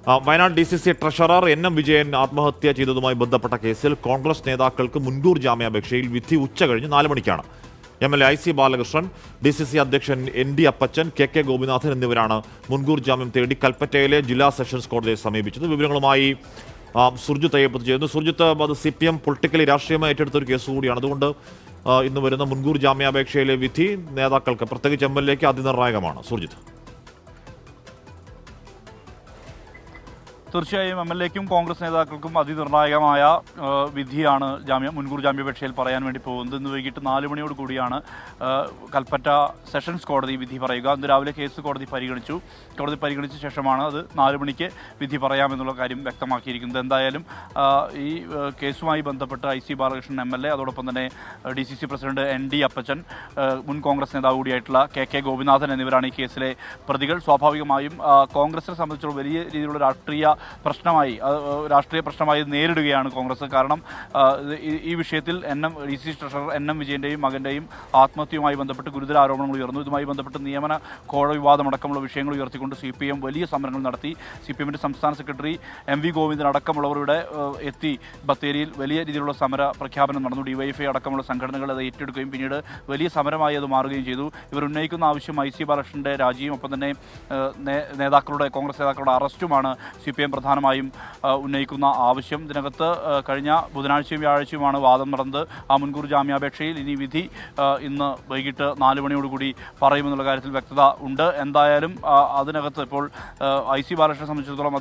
Wayanad DCC treasurer NM Vijayan ആത്മഹത്യ ചെയ്തതുമായി ബന്ധപ്പെട്ട കേസിൽ കോൺഗ്രസ് നേതാക്കൾക്ക് മുൻകൂർ ജാമ്യാപേക്ഷയിൽ വിധി ഉച്ചകഴിഞ്ഞ് 4 മണിക്കാണ്. MLA IC ബാലകൃഷ്ണൻ, DCC അധ്യക്ഷൻ ND അപ്പച്ചൻ, KK ഗോപിനാഥൻ എന്നിവരാണ് മുൻകൂർ ജാമ്യം തേടി കൽപ്പറ്റയിലെ ജില്ലാ സെഷൻസ് കോടതിയെ സമീപിച്ചത്. വിവരങ്ങളുമായി സുർജിത്ത് അയ്യപ്പത്ത് ചെയ്യുന്നു. സുർജിത്ത്, അത് CPM പൊളിറ്റിക്കലി രാഷ്ട്രീയമായി ഏറ്റെടുത്ത ഒരു കേസ് കൂടിയാണ്. അതുകൊണ്ട് ഇന്ന് വരുന്ന മുൻകൂർ ജാമ്യാപേക്ഷയിലെ വിധി നേതാക്കൾക്ക്, പ്രത്യേകിച്ച് MLAക്ക് അതിനിർണായകമാണ്. സുർജിത്ത്. തീർച്ചയായും MLAക്കും കോൺഗ്രസ് നേതാക്കൾക്കും അതിനിർണായകമായ വിധിയാണ് മുൻകൂർ ജാമ്യാപേക്ഷയിൽ പറയാൻ വേണ്ടി പോകുന്നത്. ഇന്ന് വൈകിട്ട് 4 മണിയോട് കൂടിയാണ് കൽപ്പറ്റ സെഷൻസ് കോടതി വിധി പറയുക. ഇന്ന് രാവിലെ കേസ് കോടതി പരിഗണിച്ച ശേഷമാണ് അത് 4 മണിക്ക് വിധി പറയാമെന്നുള്ള കാര്യം വ്യക്തമാക്കിയിരിക്കുന്നത്. എന്തായാലും ഈ കേസുമായി ബന്ധപ്പെട്ട് IC ബാലകൃഷ്ണൻ MLA, അതോടൊപ്പം തന്നെ DCC പ്രസിഡന്റ് ND അപ്പച്ചൻ, മുൻ കോൺഗ്രസ് നേതാവ് കൂടിയായിട്ടുള്ള KK ഗോപിനാഥൻ എന്നിവരാണ് ഈ കേസിലെ പ്രതികൾ. സ്വാഭാവികമായും കോൺഗ്രസിനെ സംബന്ധിച്ചുള്ള വലിയ രീതിയിലുള്ള രാഷ്ട്രീയ പ്രശ്നമായി നേരിടുകയാണ് കോൺഗ്രസ്. കാരണം ഈ വിഷയത്തിൽ DCC ട്രഷറർ NM വിജയന്റെയും മകന്റെയും ആത്മഹത്യയുമായി ബന്ധപ്പെട്ട് ഗുരുതര ആരോപണങ്ങൾ ഉയർന്നു. ഇതുമായി ബന്ധപ്പെട്ട് നിയമന കോഴ വിവാദമടക്കമുള്ള വിഷയങ്ങൾ ഉയർത്തിക്കൊണ്ട് CPM വലിയ സമരങ്ങൾ നടത്തി. CPMന്റെ സംസ്ഥാന സെക്രട്ടറി MV ഗോവിന്ദൻ അടക്കമുള്ളവരുടെ എത്തി ബത്തേരിയിൽ വലിയ രീതിയിലുള്ള സമര പ്രഖ്യാപനം നടന്നു. DYFI അടക്കമുള്ള സംഘടനകൾ അത് ഏറ്റെടുക്കുകയും പിന്നീട് വലിയ സമരമായി അത് മാറുകയും ചെയ്തു. ഇവർ ഉന്നയിക്കുന്ന ആവശ്യം IC ബാലകൃഷ്ണന്റെ രാജിയും ഒപ്പം തന്നെ കോൺഗ്രസ് നേതാക്കളുടെ അറസ്റ്റുമാണ് CPM പ്രധാനമായും ഉന്നയിക്കുന്ന ആവശ്യം. ഇതിനകത്ത് കഴിഞ്ഞ ബുധനാഴ്ചയും വ്യാഴാഴ്ചയുമാണ് വാദം നടന്നത്. ആ മുൻകൂർ ജാമ്യാപേക്ഷയിൽ ഇനി വിധി ഇന്ന് വൈകിട്ട് 4 മണിയോടുകൂടി പറയുമെന്നുള്ള കാര്യത്തിൽ വ്യക്തത ഉണ്ട്. എന്തായാലും അതിനകത്ത് ഇപ്പോൾ IC ബാലകൃഷ്ണനെ സംബന്ധിച്ചിടത്തോളം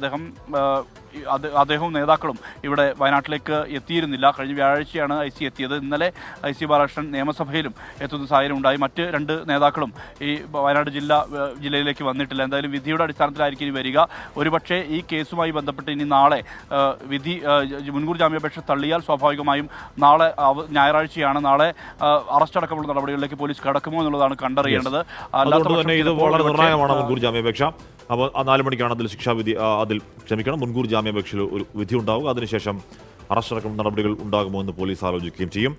അദ്ദേഹവും നേതാക്കളും ഇവിടെ വയനാട്ടിലേക്ക് എത്തിയിരുന്നില്ല. കഴിഞ്ഞ വ്യാഴാഴ്ചയാണ് IC എത്തിയത്. ഇന്നലെ IC ബാലകൃഷ്ണൻ നിയമസഭയിലും എത്തുന്ന സാഹചര്യം ഉണ്ടായി. മറ്റ് 2 നേതാക്കളും ഈ വയനാട് ജില്ലയിലേക്ക് വന്നിട്ടില്ല. എന്തായാലും വിധിയുടെ അടിസ്ഥാനത്തിലായിരിക്കും ഇനി വരിക. ഒരുപക്ഷെ ഈ കേസുമായി ബന്ധപ്പെട്ട് ഇനി നാളെ വിധി മുൻകൂർ ജാമ്യാപേക്ഷ തള്ളിയാൽ സ്വാഭാവികമായും നാളെ ഞായറാഴ്ചയാണ്. നാളെ അറസ്റ്റ് അടക്കമുള്ള നടപടികളിലേക്ക് പോലീസ് കടക്കുമോ എന്നുള്ളതാണ് കണ്ടറിയേണ്ടത്. ഇത് വളരെ നിർണായകമാണ് മുൻകൂർ ജാമ്യാപേക്ഷ. അപ്പോൾ 4 മണിക്കാണ് അതിൽ ശിക്ഷാവിധി, മുൻകൂർ ജാമ്യാപേക്ഷയിൽ ഒരു വിധി ഉണ്ടാവുക. അതിനുശേഷം അറസ്റ്റ് അടക്കം നടപടികൾ ഉണ്ടാകുമോ എന്ന് പോലീസ് ആലോചിക്കുകയും ചെയ്യും.